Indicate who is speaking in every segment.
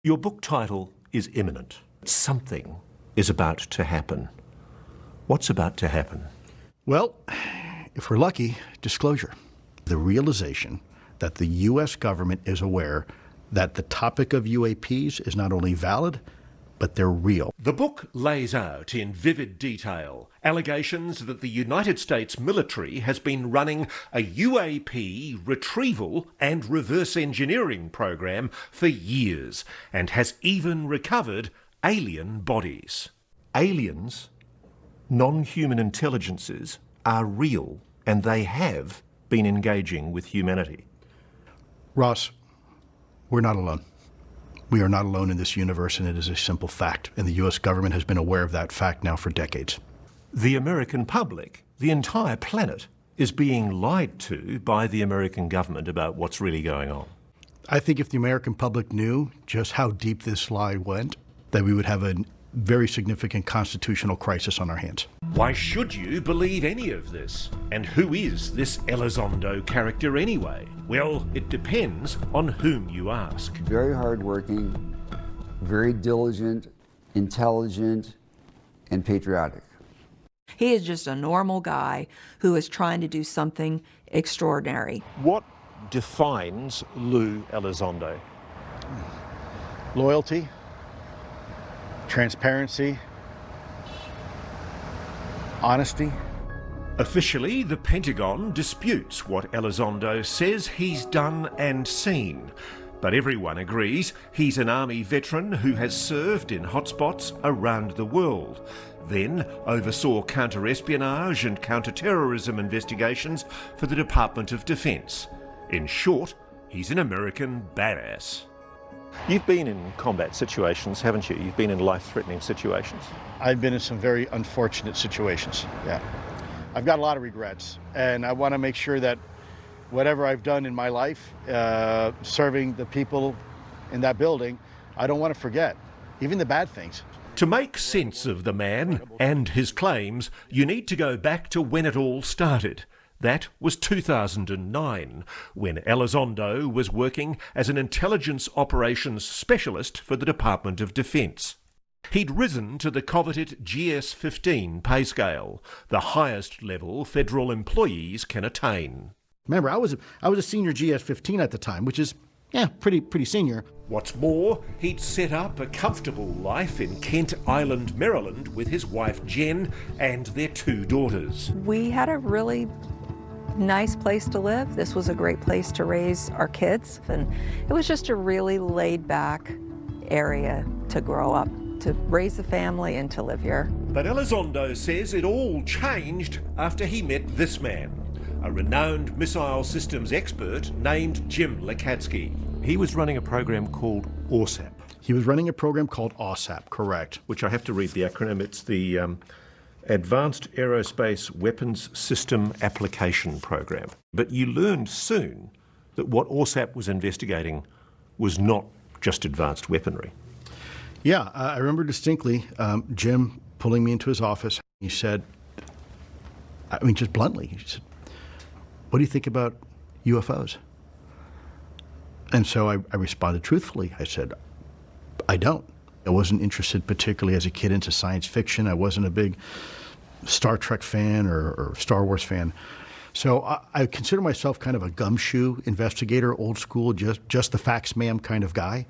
Speaker 1: Your book title is imminent. Something is about to happen. What's about to happen?
Speaker 2: Well, if we're lucky, disclosure. The realization that the U.S. government is aware that the topic of UAPs is not only valid, but they're real.
Speaker 1: The book lays out in vivid detail allegations that the United States military has been running a UAP retrieval and reverse engineering program for years and has even recovered alien bodies. Aliens, non-human intelligences, are real and they have been engaging with humanity.
Speaker 2: Ross, we're not alone. We are not alone in this universe, and it is a simple fact. And the U.S. government has been aware of that fact now for decades.
Speaker 1: The American public, the entire planet, is being lied to by the American government about what's really going on.
Speaker 2: I think if the American public knew just how deep this lie went, that we would have a very significant constitutional crisis on our hands.
Speaker 1: Why should you believe any of this? And who is this Elizondo character anyway? Well, it depends on whom you ask.
Speaker 3: Very hardworking, very diligent, intelligent, and patriotic.
Speaker 4: He is just a normal guy who is trying to do something extraordinary.
Speaker 1: What defines Lou Elizondo?
Speaker 2: Loyalty, transparency, honesty.
Speaker 1: Officially, the Pentagon disputes what Elizondo says he's done and seen. But everyone agrees he's an army veteran who has served in hotspots around the world, then oversaw counter-espionage and counter-terrorism investigations for the Department of Defense. In short, he's an American badass. You've been in combat situations, haven't you? You've been in life-threatening situations.
Speaker 2: I've been in some very unfortunate situations, yeah. I've got a lot of regrets, and I want to make sure that whatever I've done in my life, serving the people in that building, I don't want to forget, even the bad things.
Speaker 1: To make sense of the man and his claims, you need to go back to when it all started. That was 2009, when Elizondo was working as an intelligence operations specialist for the Department of Defense. He'd risen to the coveted GS-15 pay scale, the highest level federal employees can attain.
Speaker 2: Remember, I was a senior GS-15 at the time, which is, yeah, pretty senior.
Speaker 1: What's more, he'd set up a comfortable life in Kent Island, Maryland, with his wife Jen and their 2 daughters.
Speaker 4: We had a really nice place to live. This was a great place to raise our kids, and it was just a really laid-back area to grow up, to raise a family and to live here.
Speaker 1: But Elizondo says it all changed after he met this man, a renowned missile systems expert named Jim Lakatsky. He was running a program called AATIP.
Speaker 2: He was running a program called AATIP, correct.
Speaker 1: Which I have to read the acronym. It's the Advanced Aerospace Weapons System Application Program. But you learned soon that what AATIP was investigating was not just advanced weaponry.
Speaker 2: Yeah, I remember distinctly Jim pulling me into his office. He said, I mean, just bluntly, he said, "What do you think about UFOs?" And so I responded truthfully. I said, "I don't." I wasn't interested particularly as a kid into science fiction. I wasn't a big Star Trek fan or Star Wars fan. So I consider myself kind of a gumshoe investigator, old school, just the facts ma'am kind of guy.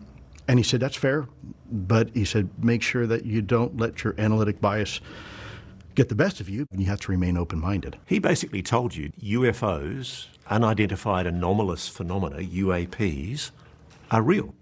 Speaker 2: And he said, "That's fair, but," he said, "make sure that you don't let your analytic bias get the best of you, and you have to remain open-minded."
Speaker 1: He basically told you UFOs, unidentified anomalous phenomena, UAPs, are real.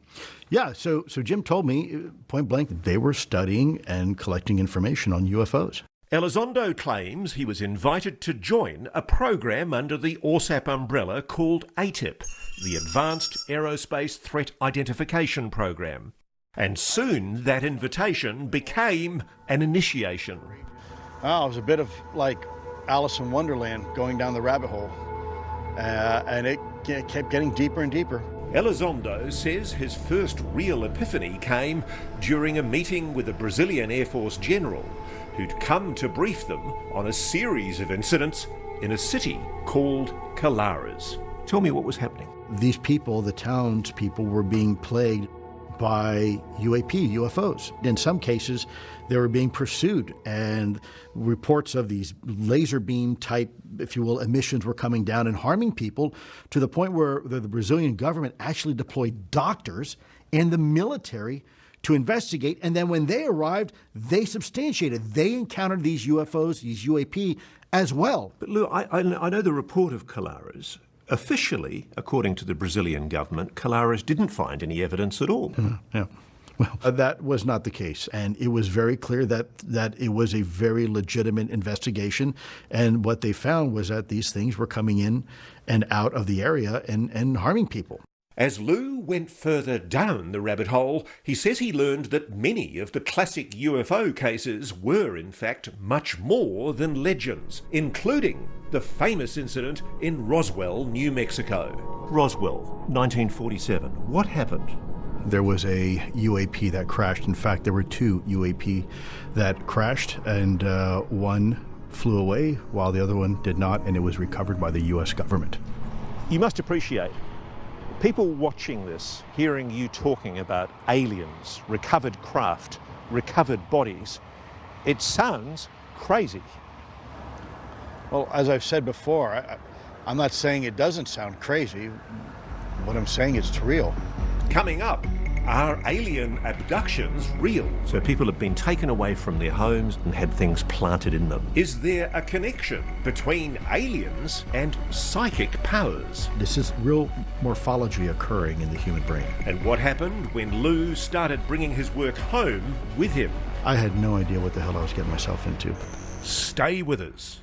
Speaker 2: Yeah, so Jim told me, point blank, that they were studying and collecting information on UFOs.
Speaker 1: Elizondo claims he was invited to join a program under the AATIP umbrella called AATIP, the Advanced Aerospace Threat Identification Program. And soon that invitation became an initiation.
Speaker 2: Oh, it was a bit of like Alice in Wonderland going down the rabbit hole. And it kept getting deeper and deeper.
Speaker 1: Elizondo says his first real epiphany came during a meeting with a Brazilian Air Force general who'd come to brief them on a series of incidents in a city called Colares. Tell me what was happening.
Speaker 2: These people, the townspeople, were being plagued by UFOs. In some cases, they were being pursued, and reports of these laser beam type, if you will, emissions were coming down and harming people to the point where the Brazilian government actually deployed doctors and the military to investigate. And then when they arrived, they substantiated. They encountered these UFOs, these UAP as well.
Speaker 1: But Lou, I know the report of Colares. Officially, according to the Brazilian government, Colares didn't find any evidence at all.
Speaker 2: Yeah. Well, that was not the case. And it was very clear that it was a very legitimate investigation. And what they found was that these things were coming in and out of the area and harming people.
Speaker 1: As Lou went further down the rabbit hole, he says he learned that many of the classic UFO cases were in fact much more than legends, including the famous incident in Roswell, New Mexico. Roswell, 1947. What happened?
Speaker 2: There was a UAP that crashed. In fact, there were two UAP that crashed, and one flew away while the other one did not, and it was recovered by the U.S. government.
Speaker 1: You must appreciate people watching this, hearing you talking about aliens, recovered craft, recovered bodies. It sounds crazy.
Speaker 2: Well, as I've said before, I'm not saying it doesn't sound crazy. What I'm saying is it's real.
Speaker 1: Coming up, are alien abductions real? So people have been taken away from their homes and had things planted in them. Is there a connection between aliens and psychic powers?
Speaker 2: This is real morphology occurring in the human brain.
Speaker 1: And what happened when Lou started bringing his work home with him?
Speaker 2: I had no idea what the hell I was getting myself into.
Speaker 1: Stay with us.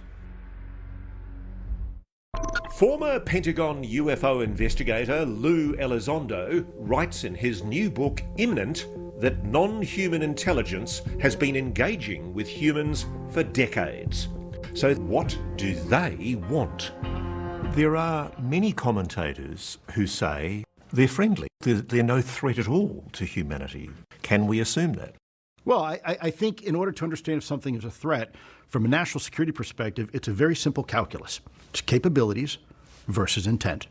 Speaker 1: Former Pentagon UFO investigator Lue Elizondo writes in his new book, Imminent, that non-human intelligence has been engaging with humans for decades. So what do they want? There are many commentators who say they're friendly. They're no threat at all to humanity. Can we assume that?
Speaker 2: Well, I think in order to understand if something is a threat, from a national security perspective, it's a very simple calculus. It's capabilities versus intent.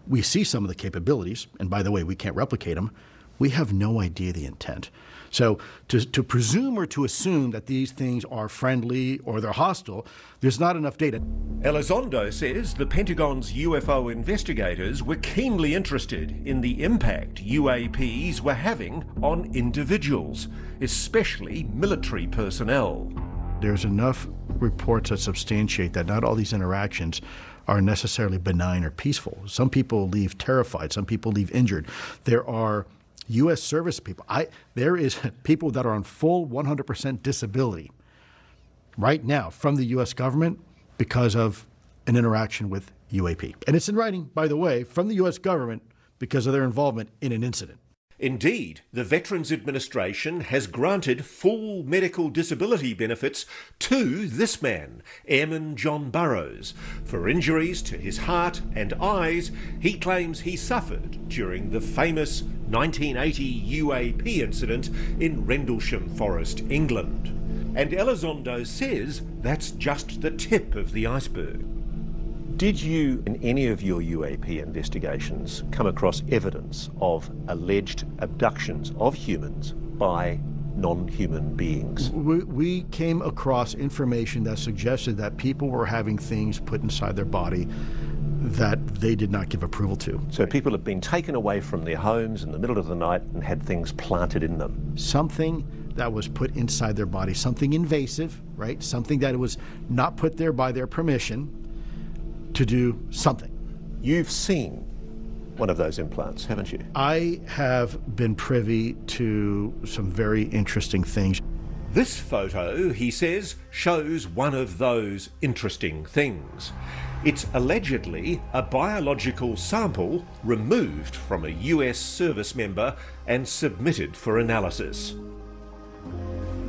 Speaker 2: We see some of the capabilities, and by the way, we can't replicate them. We have no idea the intent. So to presume or to assume that these things are friendly or they're hostile, there's not enough data.
Speaker 1: Elizondo says the Pentagon's UFO investigators were keenly interested in the impact UAPs were having on individuals, especially military personnel.
Speaker 2: There's enough reports that substantiate that not all these interactions are necessarily benign or peaceful. Some people leave terrified. Some people leave injured. There are U.S. service people. There is people that are on full 100% disability right now from the U.S. government because of an interaction with UAP. And it's in writing, by the way, from the U.S. government because of their involvement in an incident.
Speaker 1: Indeed, the Veterans Administration has granted full medical disability benefits to this man, Airman John Burroughs, for injuries to his heart and eyes he claims he suffered during the famous 1980 UAP incident in Rendlesham Forest, England. And Elizondo says that's just the tip of the iceberg. Did you, in any of your UAP investigations, come across evidence of alleged abductions of humans by non-human beings?
Speaker 2: We came across information that suggested that people were having things put inside their body that they did not give approval to.
Speaker 1: So people have been taken away from their homes in the middle of the night and had things planted in them.
Speaker 2: Something that was put inside their body, something invasive, right? Something that was not put there by their permission to do something.
Speaker 1: You've seen one of those implants, haven't you?
Speaker 2: I have been privy to some very interesting things.
Speaker 1: This photo, he says, shows one of those interesting things. It's allegedly a biological sample removed from a US service member and submitted for analysis.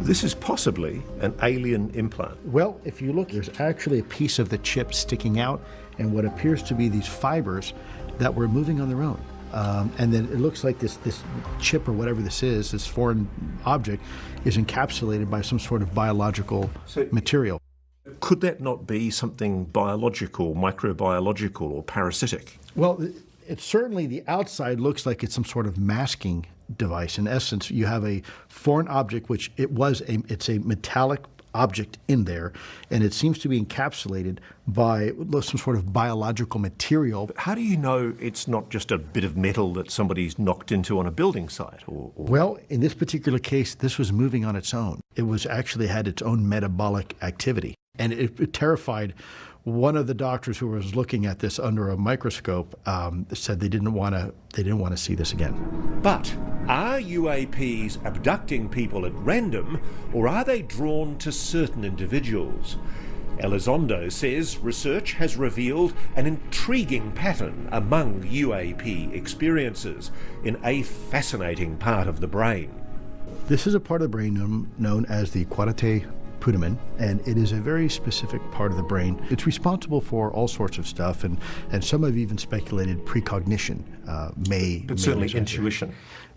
Speaker 1: This is possibly an alien implant.
Speaker 2: Well, if you look, there's actually a piece of the chip sticking out and what appears to be these fibers that were moving on their own. And then it looks like this chip or whatever this is, this foreign object, is encapsulated by some sort of biological material.
Speaker 1: Could that not be something biological, microbiological or parasitic?
Speaker 2: Well, it certainly, the outside looks like it's some sort of masking device. In essence, you have a foreign object, which it's a metallic object in there, and it seems to be encapsulated by some sort of biological material.
Speaker 1: But how do you know it's not just a bit of metal that somebody's knocked into on a building site?
Speaker 2: Well, in this particular case, this was moving on its own. It was actually had its own metabolic activity, and it terrified one of the doctors who was looking at this under a microscope. Said they didn't want to see this again.
Speaker 1: But are UAPs abducting people at random, or are they drawn to certain individuals? Elizondo says research has revealed an intriguing pattern among UAP experiences in a fascinating part of the brain.
Speaker 2: This is a part of the brain known as the quasi putamen, and it is a very specific part of the brain. It's responsible for all sorts of stuff, and some have even speculated precognition
Speaker 1: But certainly intuition.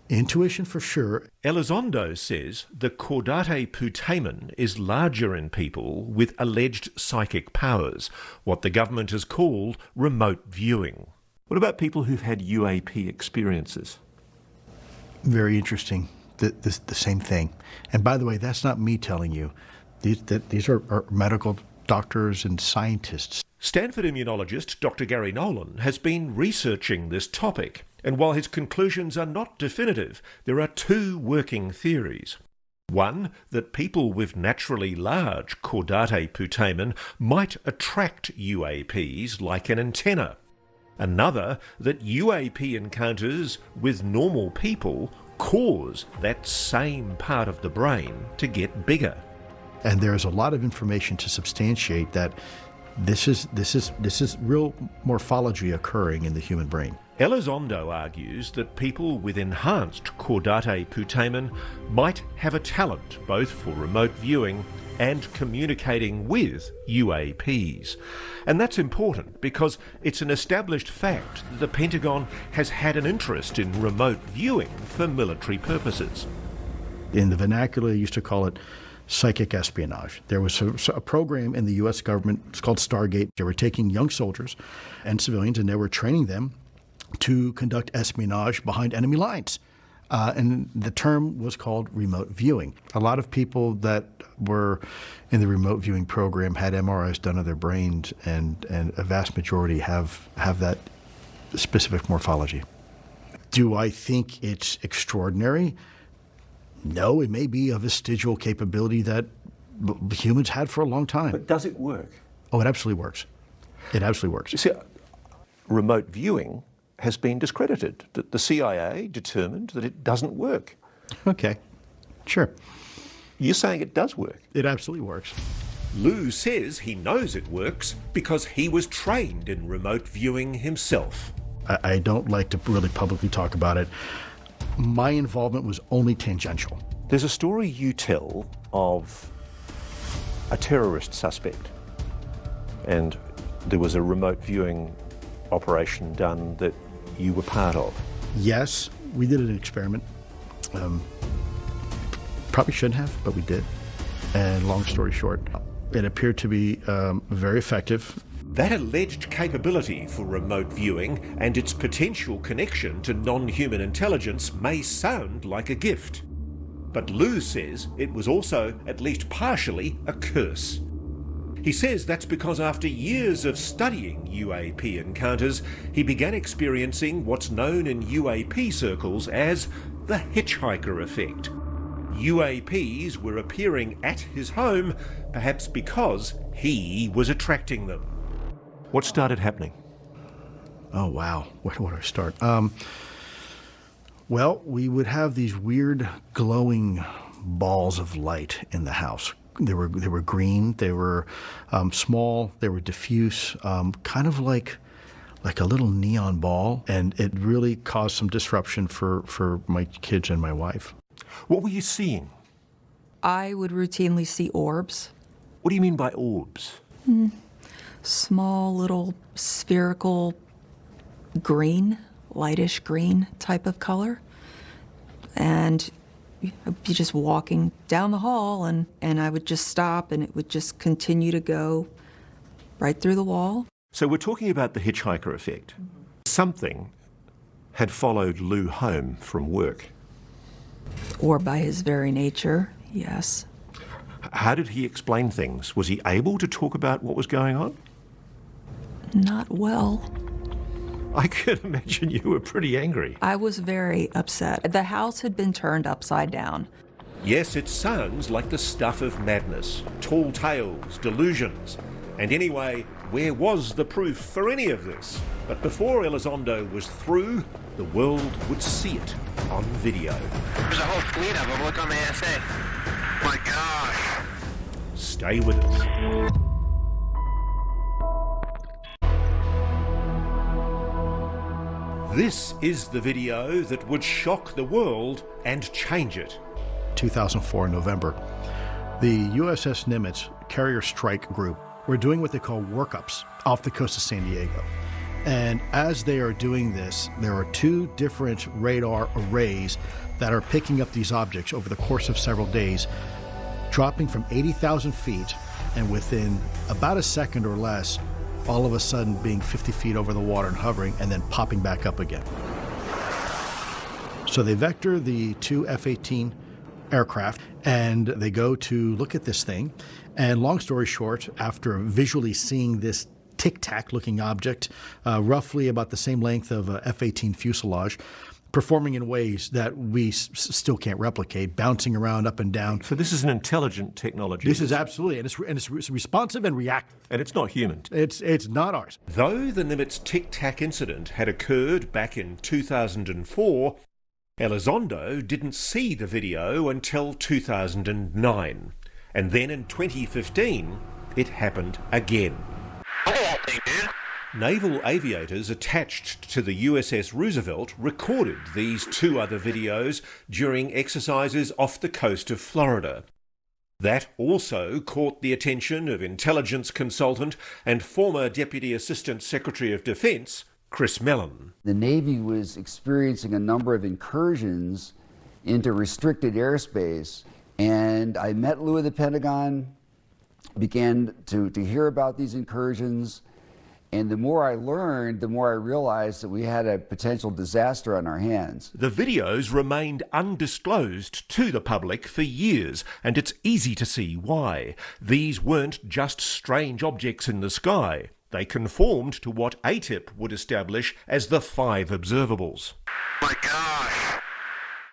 Speaker 2: Intuition for sure.
Speaker 1: Elizondo says the caudate putamen is larger in people with alleged psychic powers, what the government has called remote viewing. What about people who've had UAP experiences?
Speaker 2: Very interesting. The same thing. And by the way, that's not me telling you. These are medical doctors and scientists.
Speaker 1: Stanford immunologist Dr. Gary Nolan has been researching this topic, and while his conclusions are not definitive, there are two working theories. One, that people with naturally large caudate putamen might attract UAPs like an antenna. Another, that UAP encounters with normal people cause that same part of the brain to get bigger.
Speaker 2: And there's a lot of information to substantiate that this is real morphology occurring in the human brain.
Speaker 1: Elizondo argues that people with enhanced caudate putamen might have a talent both for remote viewing and communicating with UAPs. And that's important because it's an established fact that the Pentagon has had an interest in remote viewing for military purposes.
Speaker 2: In the vernacular, they used to call it psychic espionage. There was a program in the U.S. government, it's called Stargate. They were taking young soldiers and civilians, and they were training them to conduct espionage behind enemy lines. And the term was called remote viewing. A lot of people that were in the remote viewing program had MRIs done of their brains, and a vast majority have that specific morphology. Do I think it's extraordinary? No, it may be a vestigial capability that humans had for a long time.
Speaker 1: But does it work?
Speaker 2: Oh, it absolutely works. It absolutely works.
Speaker 1: You see, remote viewing has been discredited. The CIA determined that it doesn't work.
Speaker 2: Okay, sure.
Speaker 1: You're saying it does work?
Speaker 2: It absolutely works.
Speaker 1: Lou says he knows it works because he was trained in remote viewing himself.
Speaker 2: I don't like to really publicly talk about it. My involvement was only tangential.
Speaker 1: There's a story you tell of a terrorist suspect, and there was a remote viewing operation done that you were part of.
Speaker 2: Yes, we did an experiment. Probably shouldn't have, but we did. And long story short, it appeared to be very effective.
Speaker 1: That alleged capability for remote viewing and its potential connection to non-human intelligence may sound like a gift. But Lou says it was also, at least partially, a curse. He says that's because after years of studying UAP encounters, he began experiencing what's known in UAP circles as the hitchhiker effect. UAPs were appearing at his home, perhaps because he was attracting them. What started happening?
Speaker 2: Oh, wow. Where do I start? Well, we would have these weird glowing balls of light in the house. They were green, they were small, they were diffuse, kind of like a little neon ball, and it really caused some disruption for my kids and my wife.
Speaker 1: What were you seeing?
Speaker 4: I would routinely see orbs.
Speaker 1: What do you mean by orbs?
Speaker 4: Small little spherical green, lightish green type of color. And I'd be just walking down the hall and I would just stop and it would just continue to go right through the wall.
Speaker 1: So we're talking about the hitchhiker effect. Something had followed Lou home from work.
Speaker 4: Or by his very nature, yes.
Speaker 1: How did he explain things? Was he able to talk about what was going on?
Speaker 4: Not well.
Speaker 1: I could imagine you were pretty angry.
Speaker 4: I was very upset. The house had been turned upside down.
Speaker 1: Yes, it sounds like the stuff of madness, tall tales, delusions. And anyway, where was the proof for any of this? But before Elizondo was through, the world would see it on video.
Speaker 5: There's a whole fleet of them. Look on the SA. My gosh.
Speaker 1: Stay with us. This is the video that would shock the world and change it.
Speaker 2: 2004 November, the USS Nimitz carrier strike group were doing what they call workups off the coast of San Diego. And as they are doing this, there are two different radar arrays that are picking up these objects over the course of several days, dropping from 80,000 feet and within about a second or less, all of a sudden being 50 feet over the water and hovering and then popping back up again. So they vector the two F-18 aircraft and they go to look at this thing. And long story short, after visually seeing this tic-tac looking object, roughly about the same length of a F-18 fuselage, performing in ways that we still can't replicate, bouncing around up and down.
Speaker 1: So this is an intelligent technology.
Speaker 2: This is absolutely, and it's responsive and reactive.
Speaker 1: And it's not human.
Speaker 2: It's not ours.
Speaker 1: Though the Nimitz tic-tac incident had occurred back in 2004, Elizondo didn't see the video until 2009. And then in 2015, it happened again.
Speaker 5: Look at that thing, dude.
Speaker 1: Naval aviators attached to the USS Roosevelt recorded these two other videos during exercises off the coast of Florida. That also caught the attention of intelligence consultant and former Deputy Assistant Secretary of Defense, Chris Mellon.
Speaker 3: The Navy was experiencing a number of incursions into restricted airspace, and I met Lou at the Pentagon, began to hear about these incursions. And the more I learned, the more I realized that we had a potential disaster on our hands.
Speaker 1: The videos remained undisclosed to the public for years, and it's easy to see why. These weren't just strange objects in the sky. They conformed to what AATIP would establish as the 5 observables.
Speaker 5: My gosh.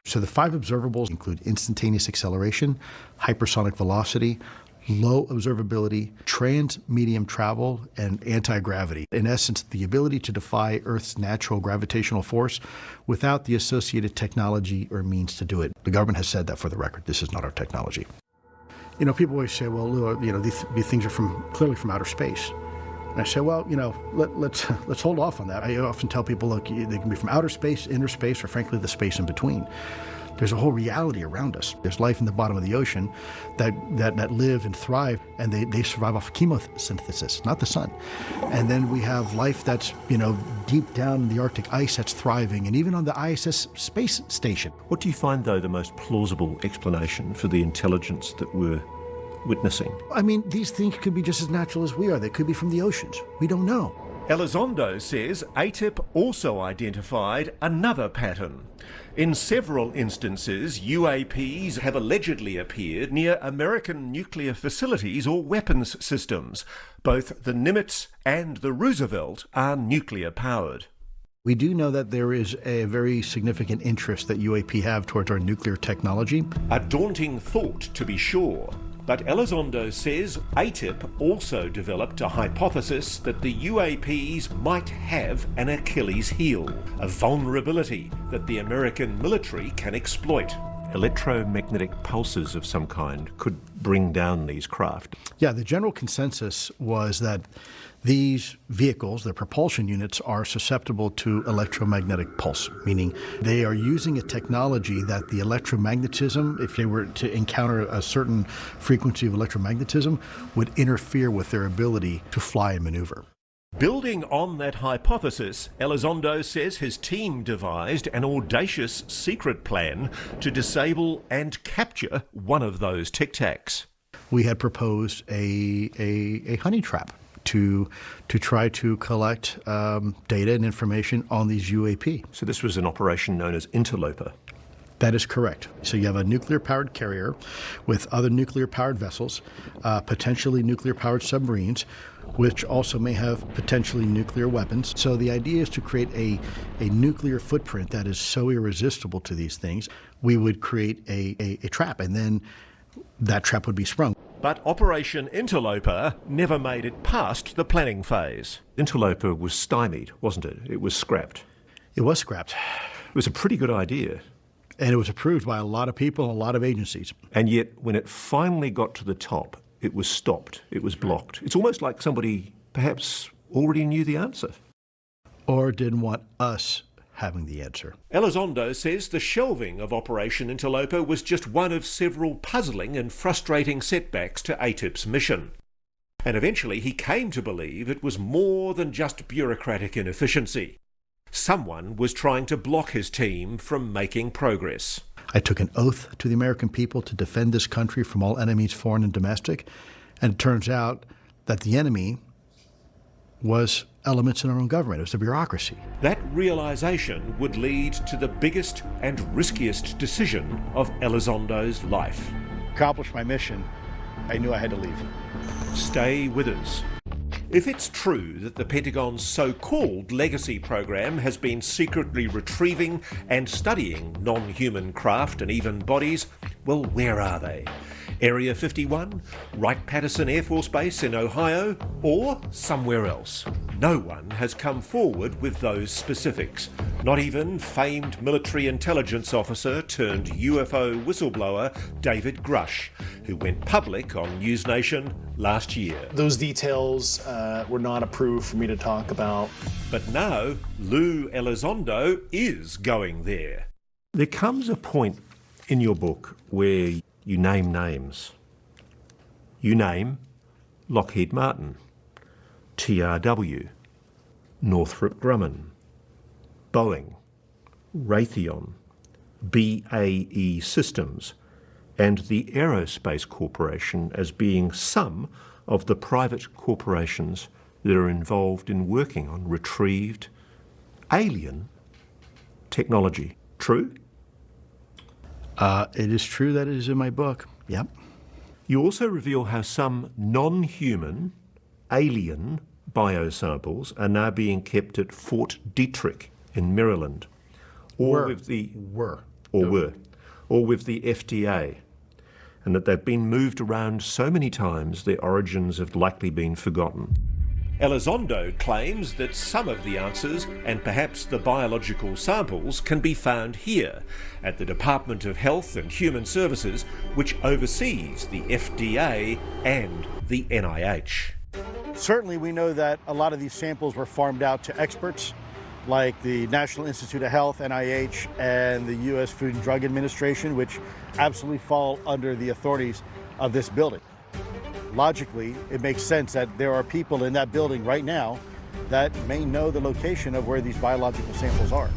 Speaker 2: So the 5 observables include instantaneous acceleration, hypersonic velocity, low observability, trans-medium travel, and anti-gravity. In essence, the ability to defy Earth's natural gravitational force without the associated technology or means to do it. The government has said that for the record. This is not our technology. You know, people always say, well, Lou, these things are clearly from outer space. And I say, well, let's hold off on that. I often tell people, look, they can be from outer space, inner space, or frankly, the space in between. There's a whole reality around us. There's life in the bottom of the ocean that live and thrive, and they survive off chemosynthesis, not the sun. And then we have life that's, deep down in the Arctic ice that's thriving, and even on the ISS space station.
Speaker 1: What do you find, though, the most plausible explanation for the intelligence that we're witnessing?
Speaker 2: I mean, these things could be just as natural as we are. They could be from the oceans. We don't know.
Speaker 1: Elizondo says AATIP also identified another pattern. In several instances, UAPs have allegedly appeared near American nuclear facilities or weapons systems. Both the Nimitz and the Roosevelt are nuclear-powered.
Speaker 2: We do know that there is a very significant interest that UAP have towards our nuclear technology.
Speaker 1: A daunting thought, to be sure. But Elizondo says AATIP also developed a hypothesis that the UAPs might have an Achilles heel, a vulnerability that the American military can exploit. Electromagnetic pulses of some kind could bring down these craft.
Speaker 2: Yeah, the general consensus was that these vehicles, their propulsion units, are susceptible to electromagnetic pulse, meaning they are using a technology that the electromagnetism, if they were to encounter a certain frequency of electromagnetism, would interfere with their ability to fly and maneuver.
Speaker 1: Building on that hypothesis, Elizondo says his team devised an audacious secret plan to disable and capture one of those tic-tacs.
Speaker 2: We had proposed a honey trap to try to collect data and information on these UAP.
Speaker 1: So this was an operation known as Interloper.
Speaker 2: That is correct. So you have a nuclear-powered carrier with other nuclear-powered vessels, potentially nuclear-powered submarines, which also may have potentially nuclear weapons. So the idea is to create a nuclear footprint that is so irresistible to these things, we would create a trap, and then that trap would be sprung.
Speaker 1: But Operation Interloper never made it past the planning phase. Interloper was stymied, wasn't it? It was scrapped.
Speaker 2: It was scrapped.
Speaker 1: It was a pretty good idea.
Speaker 2: And it was approved by a lot of people and a lot of agencies.
Speaker 1: And yet, when it finally got to the top, it was stopped. It was blocked. It's almost like somebody perhaps already knew the answer.
Speaker 2: Or didn't want us having the answer.
Speaker 1: Elizondo says the shelving of Operation Interloper was just one of several puzzling and frustrating setbacks to AATIP's mission. And eventually he came to believe it was more than just bureaucratic inefficiency. Someone was trying to block his team from making progress.
Speaker 2: I took an oath to the American people to defend this country from all enemies, foreign and domestic. And it turns out that the enemy was elements in our own government. It was the bureaucracy.
Speaker 1: That realization would lead to the biggest and riskiest decision of Elizondo's life.
Speaker 2: Accomplish my mission, I knew I had to leave.
Speaker 1: Stay with us. If it's true that the Pentagon's so-called legacy program has been secretly retrieving and studying non-human craft and even bodies, well, where are they? Area 51, Wright-Patterson Air Force Base in Ohio, or somewhere else? No one has come forward with those specifics. Not even famed military intelligence officer turned UFO whistleblower David Grush, who went public on News Nation last year.
Speaker 6: Those details were not approved for me to talk about.
Speaker 1: But now, Lou Elizondo is going there. There comes a point in your book where you name names. You name Lockheed Martin, TRW, Northrop Grumman, Boeing, Raytheon, BAE Systems, and the Aerospace Corporation as being some of the private corporations that are involved in working on retrieved alien technology. True?
Speaker 2: It is true that it is in my book. Yep.
Speaker 1: You also reveal how some non-human, alien biosamples are now being kept at Fort Detrick in Maryland, or with the FDA, and that they've been moved around so many times their origins have likely been forgotten. Elizondo claims that some of the answers, and perhaps the biological samples, can be found here at the Department of Health and Human Services, which oversees the FDA and the NIH.
Speaker 2: Certainly we know that a lot of these samples were farmed out to experts like the National Institute of Health, NIH, and the U.S. Food and Drug Administration, which absolutely fall under the authorities of this building. Logically, it makes sense that there are people in that building right now that may know the location of where these biological samples are.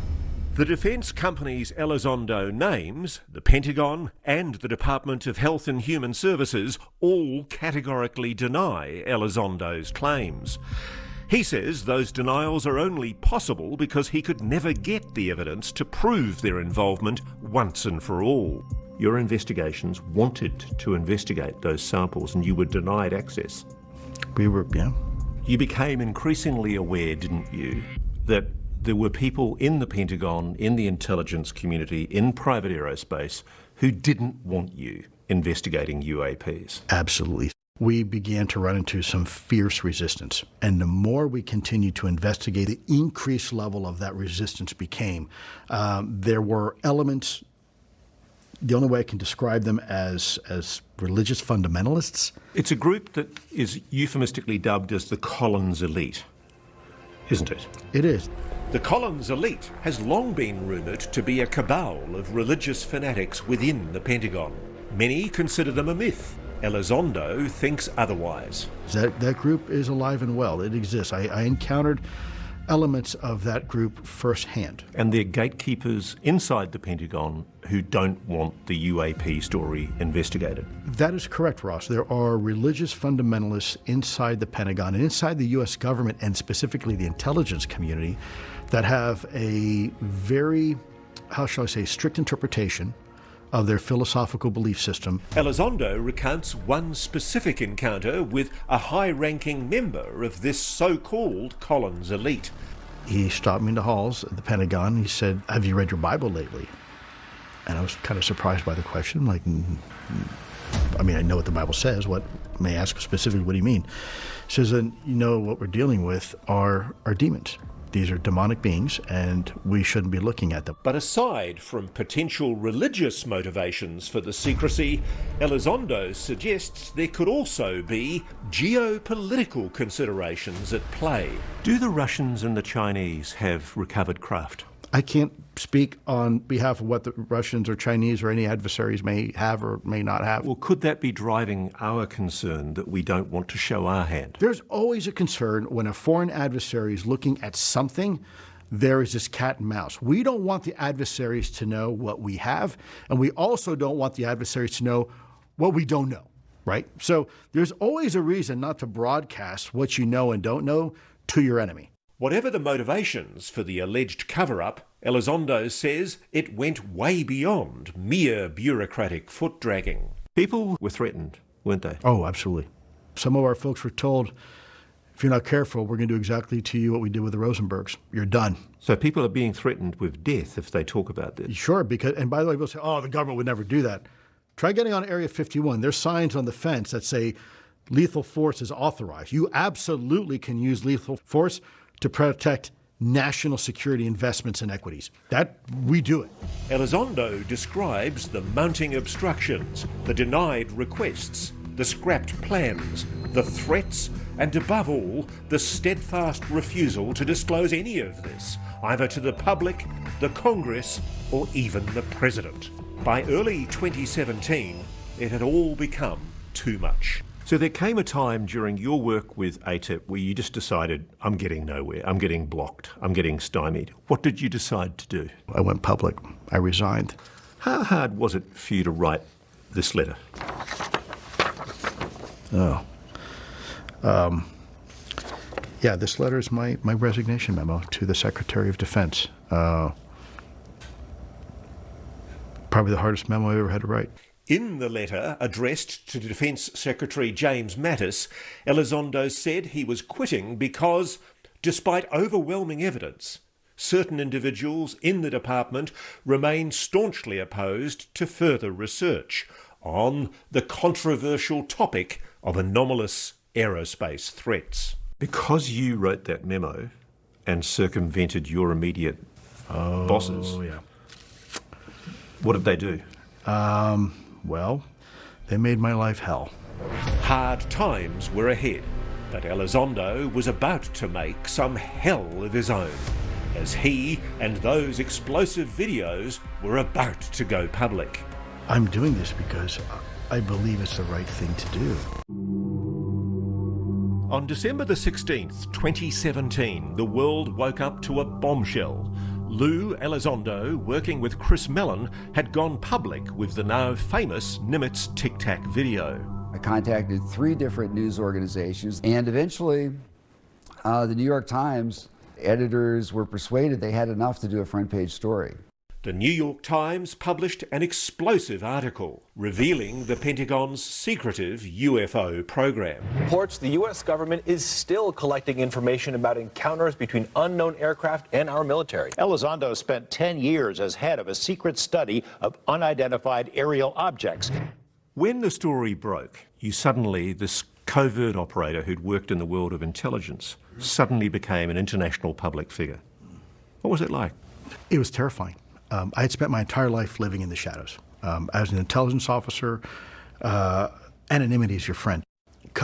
Speaker 1: The defence companies Elizondo names, the Pentagon and the Department of Health and Human Services, all categorically deny Elizondo's claims. He says those denials are only possible because he could never get the evidence to prove their involvement once and for all. Your investigations wanted to investigate those samples and you were denied access.
Speaker 2: We were, yeah.
Speaker 1: You became increasingly aware, didn't you, that there were people in the Pentagon, in the intelligence community, in private aerospace, who didn't want you investigating UAPs?
Speaker 2: Absolutely. We began to run into some fierce resistance. And the more we continued to investigate, the increased level of that resistance became. There were elements, the only way I can describe them as religious fundamentalists.
Speaker 1: It's a group that is euphemistically dubbed as the Collins elite, isn't it?
Speaker 2: It is.
Speaker 1: The Collins elite has long been rumoured to be a cabal of religious fanatics within the Pentagon. Many consider them a myth. Elizondo thinks otherwise.
Speaker 2: That group is alive and well. It exists. I encountered elements of that group firsthand.
Speaker 1: And they're gatekeepers inside the Pentagon who don't want the UAP story investigated.
Speaker 2: That is correct, Ross. There are religious fundamentalists inside the Pentagon and inside the U.S. government, and specifically the intelligence community, that have a very, how shall I say, strict interpretation of their philosophical belief system.
Speaker 1: Elizondo recounts one specific encounter with a high-ranking member of this so-called Collins elite.
Speaker 2: He stopped me in the halls at the Pentagon. He said, "Have you read your Bible lately?" And I was kind of surprised by the question. Like, I mean, I know what the Bible says. What, may I ask specifically, what do you mean? He says, and you know what we're dealing with are demons. These are demonic beings, and we shouldn't be looking at them.
Speaker 1: But aside from potential religious motivations for the secrecy, Elizondo suggests there could also be geopolitical considerations at play. Do the Russians and the Chinese have recovered craft?
Speaker 2: I can't speak on behalf of what the Russians or Chinese or any adversaries may have or may not have.
Speaker 1: Well, could that be driving our concern that we don't want to show our hand?
Speaker 2: There's always a concern when a foreign adversary is looking at something. There is this cat and mouse. We don't want the adversaries to know what we have, and we also don't want the adversaries to know what we don't know, right? So there's always a reason not to broadcast what you know and don't know to your enemy.
Speaker 1: Whatever the motivations for the alleged cover-up, Elizondo says it went way beyond mere bureaucratic foot-dragging. People were threatened, weren't they?
Speaker 2: Oh, absolutely. Some of our folks were told, if you're not careful, we're going to do exactly to you what we did with the Rosenbergs. You're done.
Speaker 1: So people are being threatened with death if they talk about this?
Speaker 2: Sure, because, and by the way, people say, oh, the government would never do that. Try getting on Area 51. There's signs on the fence that say lethal force is authorized. You absolutely can use lethal force to protect national security investments and equities. That, we do it.
Speaker 1: Elizondo describes the mounting obstructions, the denied requests, the scrapped plans, the threats, and above all, the steadfast refusal to disclose any of this, either to the public, the Congress, or even the President. By early 2017, it had all become too much. So there came a time during your work with AATIP where you just decided, I'm getting nowhere, I'm getting blocked, I'm getting stymied. What did you decide to do?
Speaker 2: I went public. I resigned.
Speaker 1: How hard was it for you to write this letter?
Speaker 2: Yeah, this letter is my resignation memo to the Secretary of Defense. Probably the hardest memo I ever had to write.
Speaker 1: In the letter addressed to Defence Secretary James Mattis, Elizondo said he was quitting because, despite overwhelming evidence, certain individuals in the department remain staunchly opposed to further research on the controversial topic of anomalous aerospace threats. Because you wrote that memo and circumvented your immediate bosses,
Speaker 2: yeah.
Speaker 1: What did they do?
Speaker 2: Well, they made my life hell.
Speaker 1: Hard times were ahead, but Elizondo was about to make some hell of his own, as he and those explosive videos were about to go public.
Speaker 2: I'm doing this because I believe it's the right thing to do.
Speaker 1: On December the 16th, 2017, the world woke up to a bombshell. Lue Elizondo, working with Chris Mellon, had gone public with the now famous Nimitz Tic Tac video.
Speaker 3: I contacted 3 different news organizations, and eventually the New York Times editors were persuaded they had enough to do a front-page story.
Speaker 1: The New York Times published an explosive article revealing the Pentagon's secretive UFO program.
Speaker 7: Reports the U.S. government is still collecting information about encounters between unknown aircraft and our military.
Speaker 8: Elizondo spent 10 years as head of a secret study of unidentified aerial objects.
Speaker 1: When the story broke, this covert operator who'd worked in the world of intelligence suddenly became an international public figure. What was it like?
Speaker 2: It was terrifying. I had spent my entire life living in the shadows. As an intelligence officer, anonymity is your friend.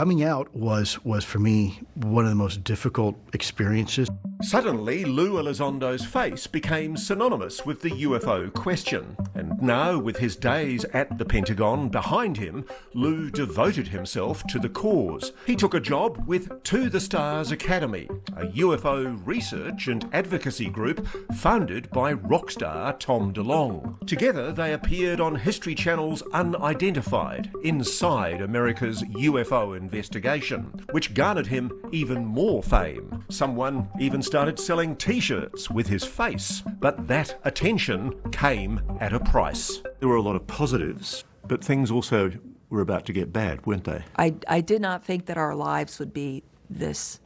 Speaker 2: coming out was for me one of the most difficult experiences.
Speaker 1: Suddenly, Lou Elizondo's face became synonymous with the UFO question. And now, with his days at the Pentagon behind him, Lou devoted himself to the cause. He took a job with To the Stars Academy, a UFO research and advocacy group founded by rock star Tom DeLonge. Together, they appeared on History Channel's Unidentified, Inside America's UFO Investigation, which garnered him even more fame. Someone even started selling t-shirts with his face, but that attention came at a price.
Speaker 9: There were a lot of positives, but things also were about to get bad, weren't they?
Speaker 4: I did not think that our lives would be this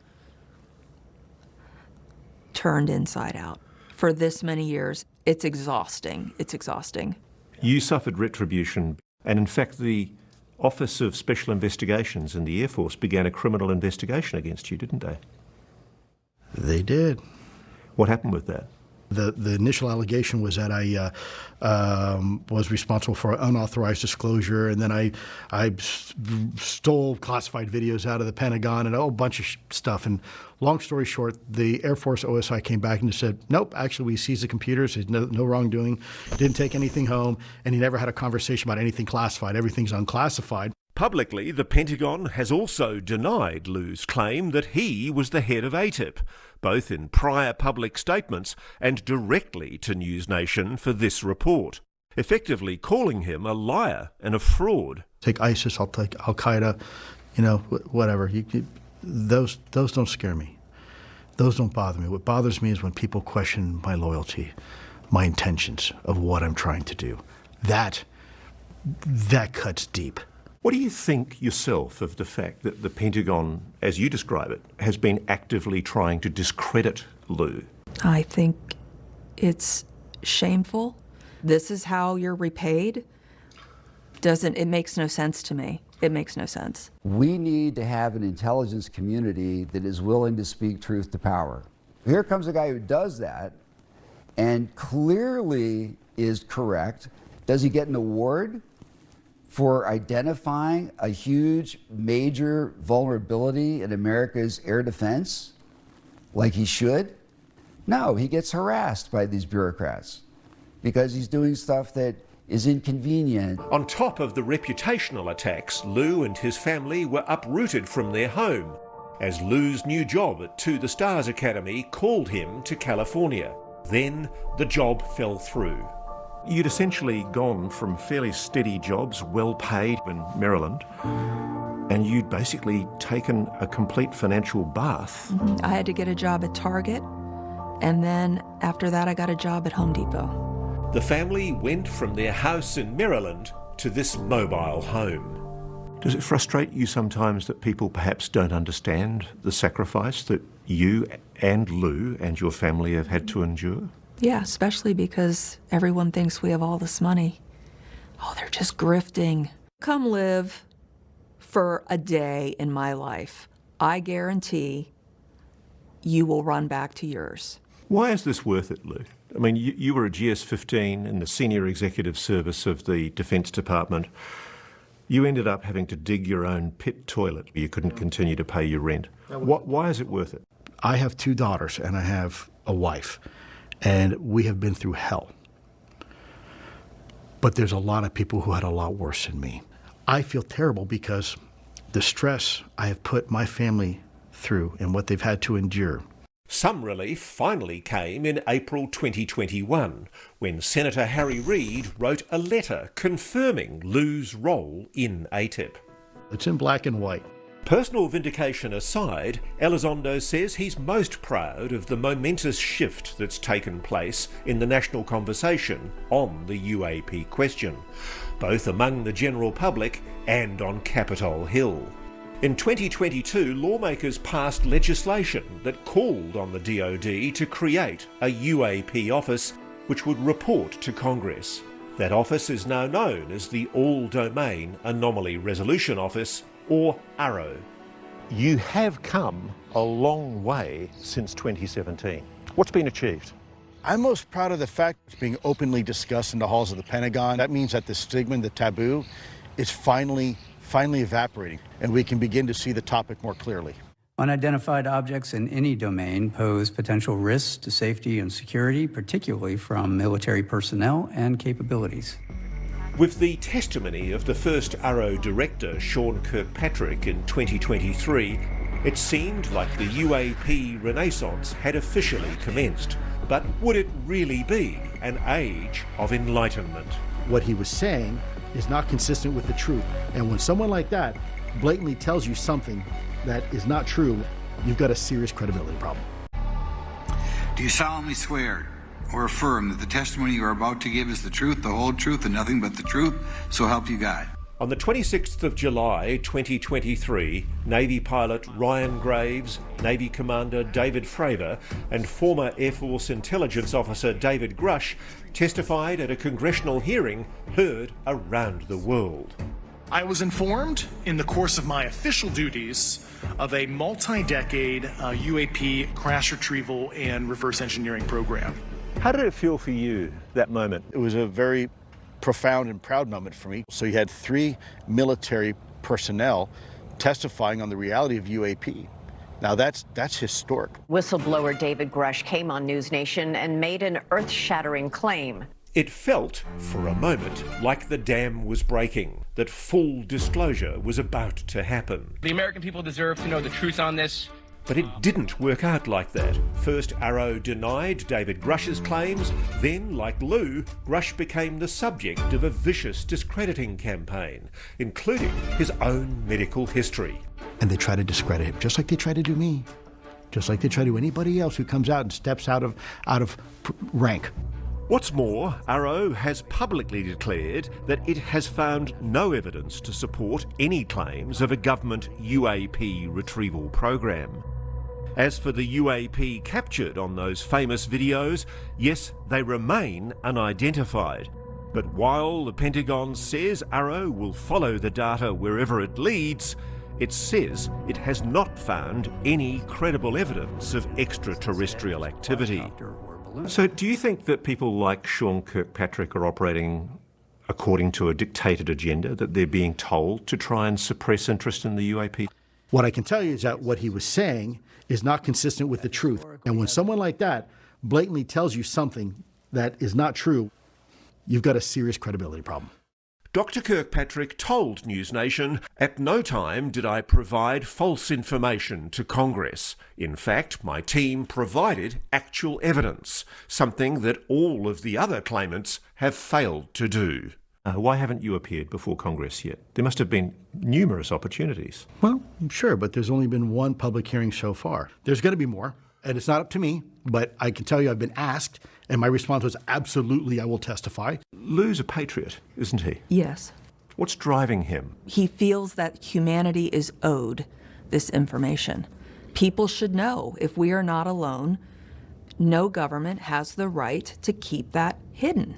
Speaker 4: turned inside out for this many years. It's exhausting. It's exhausting.
Speaker 9: You suffered retribution, and in fact the Office of Special Investigations in the Air Force began a criminal investigation against you, didn't they?
Speaker 2: They did.
Speaker 9: What happened with that?
Speaker 2: The initial allegation was that I was responsible for unauthorized disclosure, and then I stole classified videos out of the Pentagon and a whole bunch of stuff. And long story short, the Air Force OSI came back and said, nope, actually we seized the computers, there's no wrongdoing, didn't take anything home, and he never had a conversation about anything classified. Everything's unclassified.
Speaker 1: Publicly, the Pentagon has also denied Lou's claim that he was the head of AATIP, both in prior public statements and directly to News Nation for this report, effectively calling him a liar and a fraud.
Speaker 2: Take ISIS, I'll take Al-Qaeda, whatever. Those don't scare me. Those don't bother me. What bothers me is when people question my loyalty, my intentions of what I'm trying to do. That cuts deep.
Speaker 9: What do you think yourself of the fact that the Pentagon, as you describe it, has been actively trying to discredit Lou?
Speaker 4: I think it's shameful. This is how you're repaid. It makes no sense to me. It makes no sense.
Speaker 3: We need to have an intelligence community that is willing to speak truth to power. Here comes a guy who does that and clearly is correct. Does he get an award for identifying a huge, major vulnerability in America's air defense, like he should? No, he gets harassed by these bureaucrats because he's doing stuff that is inconvenient.
Speaker 1: On top of the reputational attacks, Lou and his family were uprooted from their home, as Lou's new job at To the Stars Academy called him to California. Then the job fell through.
Speaker 9: You'd essentially gone from fairly steady jobs, well paid in Maryland, and you'd basically taken a complete financial bath.
Speaker 4: I had to get a job at Target, and then after that I got a job at Home Depot.
Speaker 1: The family went from their house in Maryland to this mobile home.
Speaker 9: Does it frustrate you sometimes that people perhaps don't understand the sacrifice that you and Lou and your family have had to endure?
Speaker 4: Yeah, especially because everyone thinks we have all this money. Oh, they're just grifting. Come live for a day in my life. I guarantee you will run back to yours.
Speaker 9: Why is this worth it, Lou? I mean, you were a GS-15 in the senior executive service of the Defense Department. You ended up having to dig your own pit toilet. You couldn't continue to pay your rent. Why is it worth it?
Speaker 2: I have 2 daughters and I have a wife, and we have been through hell. But there's a lot of people who had a lot worse than me. I feel terrible because the stress I have put my family through and what they've had to endure.
Speaker 1: Some relief finally came in April 2021, when Senator Harry Reid wrote a letter confirming Lou's role in AATIP.
Speaker 2: It's in black and white.
Speaker 1: Personal vindication aside, Elizondo says he's most proud of the momentous shift that's taken place in the national conversation on the UAP question, both among the general public and on Capitol Hill. In 2022, lawmakers passed legislation that called on the DoD to create a UAP office which would report to Congress. That office is now known as the All-Domain Anomaly Resolution Office, or AARO.
Speaker 9: You have come a long way since 2017. What's been achieved?
Speaker 2: I'm most proud of the fact it's being openly discussed in the halls of the Pentagon. That means that the stigma, the taboo, is finally finally evaporating, and we can begin to see the topic more clearly.
Speaker 10: Unidentified objects in any domain pose potential risks to safety and security, particularly from military personnel and capabilities.
Speaker 1: With the testimony of the first AARO director, Sean Kirkpatrick, in 2023, it seemed like the UAP renaissance had officially commenced. But would it really be an age of enlightenment?
Speaker 2: What he was saying is not consistent with the truth. And when someone like that blatantly tells you something that is not true, you've got a serious credibility problem.
Speaker 11: Do you solemnly swear or affirm that the testimony you are about to give is the truth, the whole truth, and nothing but the truth, so help you God?
Speaker 1: On the 26th of July 2023, Navy pilot Ryan Graves, Navy Commander David Fravor, and former Air Force Intelligence Officer David Grush testified at a congressional hearing heard around the world.
Speaker 6: I was informed in the course of my official duties of a multi-decade UAP crash retrieval and reverse engineering program.
Speaker 9: How did it feel for you, that moment?
Speaker 2: It was a very profound and proud moment for me. So you had 3 military personnel testifying on the reality of UAP. Now that's historic.
Speaker 12: Whistleblower David Grush came on News Nation and made an earth-shattering claim.
Speaker 1: It felt, for a moment, like the dam was breaking, that full disclosure was about to happen.
Speaker 13: The American people deserve to know the truth on this.
Speaker 1: But it didn't work out like that. First, AARO denied David Grush's claims. Then, like Lou, Grush became the subject of a vicious discrediting campaign, including his own medical history.
Speaker 2: And they try to discredit him, just like they try to do me, just like they try to do anybody else who comes out and steps out of rank.
Speaker 1: What's more, AARO has publicly declared that it has found no evidence to support any claims of a government UAP retrieval program. As for the UAP captured on those famous videos, yes, they remain unidentified. But while the Pentagon says AARO will follow the data wherever it leads, it says it has not found any credible evidence of extraterrestrial activity.
Speaker 9: So do you think that people like Sean Kirkpatrick are operating according to a dictated agenda, that they're being told to try and suppress interest in the UAP?
Speaker 2: What I can tell you is that what he was saying is not consistent with the truth. And when someone like that blatantly tells you something that is not true, you've got a serious credibility problem.
Speaker 1: Dr. Kirkpatrick told News Nation, "At no time did I provide false information to Congress. In fact, my team provided actual evidence, something that all of the other claimants have failed to do."
Speaker 9: Why haven't you appeared before Congress yet? There must have been numerous opportunities.
Speaker 2: Well, sure, but there's only been one public hearing so far. There's going to be more, and it's not up to me, but I can tell you I've been asked, and my response was absolutely, I will testify.
Speaker 9: Lou's a patriot, isn't he?
Speaker 4: Yes.
Speaker 9: What's driving him?
Speaker 4: He feels that humanity is owed this information. People should know if we are not alone, no government has the right to keep that hidden.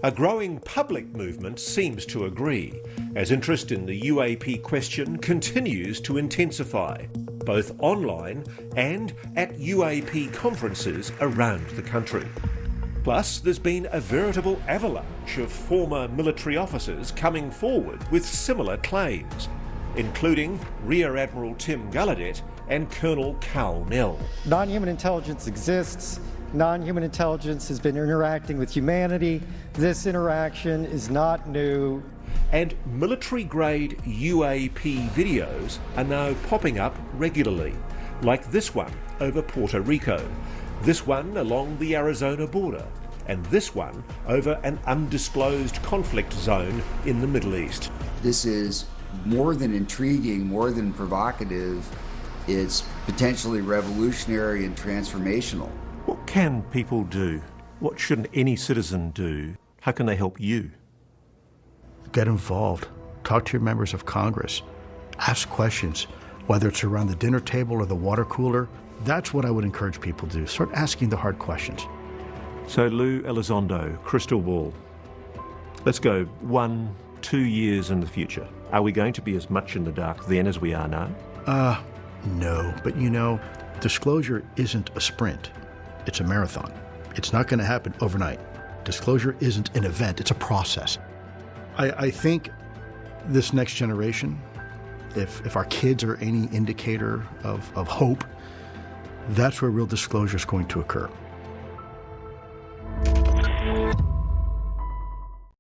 Speaker 1: A growing public movement seems to agree, as interest in the UAP question continues to intensify, both online and at UAP conferences around the country. Plus, there's been a veritable avalanche of former military officers coming forward with similar claims, including Rear Admiral Tim Gallaudet and Colonel Cal Nell.
Speaker 14: Non-human intelligence exists. Non-human intelligence has been interacting with humanity. This interaction is not new.
Speaker 1: And military-grade UAP videos are now popping up regularly, like this one over Puerto Rico, this one along the Arizona border, and this one over an undisclosed conflict zone in the Middle East.
Speaker 3: This is more than intriguing, more than provocative. It's potentially revolutionary and transformational.
Speaker 9: What can people do? What should any citizen do? How can they help you?
Speaker 2: Get involved. Talk to your members of Congress. Ask questions, whether it's around the dinner table or the water cooler. That's what I would encourage people to do. Start asking the hard questions.
Speaker 9: So Lue Elizondo, crystal ball. Let's go 1-2 years in the future. Are we going to be as much in the dark then as we are now?
Speaker 2: No. But you know, disclosure isn't a sprint. It's a marathon. It's not going to happen overnight. Disclosure isn't an event, it's a process. I think this next generation, if our kids are any indicator of hope, that's where real disclosure is going to occur.